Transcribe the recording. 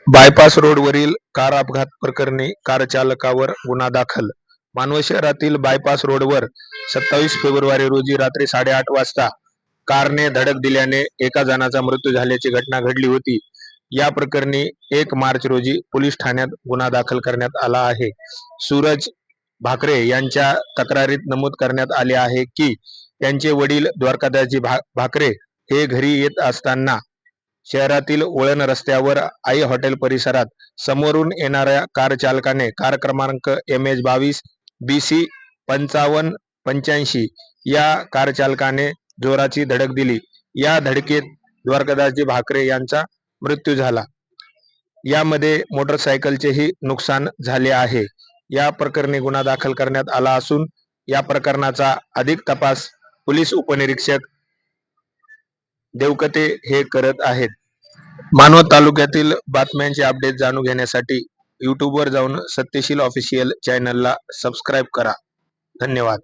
Bypass रोडवरील car अपघात प्रकरणी कार चालकावर गुन्हा दाखल. मानवत शहरातील बायपास रोडवर 27 फेब्रुवारी रोजी रात्री 8:30 वाजता कारने धडक दिल्याने एका जणाचा मृत्यू झाल्याची घटना घडली होती. या प्रकरणी 1 मार्च रोजी पोलीस ठाण्यात गुन्हा दाखल करण्यात आला आहे. सूरज भाकरे यांच्या तक्रारीत नमूद करण्यात आले आहे की त्यांचे वडील द्वारकादासजी भाकरे हे घरी येत असताना शहरातील वळण रस्त्यावर आई हॉटेल परिसरात समोरून येणाऱ्या कार चालकाने कार क्रमांक MS 22 BC 5585 या कार चालकाने जोराची धडक दिली. या धडकेत द्वारकादासजी भाकरे यांचा मृत्यू झाला. यामध्ये मोटरसायकलचेही नुकसान झाले आहे. या प्रकरणी गुन्हा दाखल करण्यात आला असून या प्रकरणाचा अधिक तपास पोलीस उपनिरीक्षक देवकते हे करत आहेत. मानवत तालुक्यातील बातम्यांचे अपडेट जाणून घेण्यासाठी यूट्यूबवर जाऊन सत्यशील ऑफिशियल चॅनलला सबस्क्राईब करा. धन्यवाद.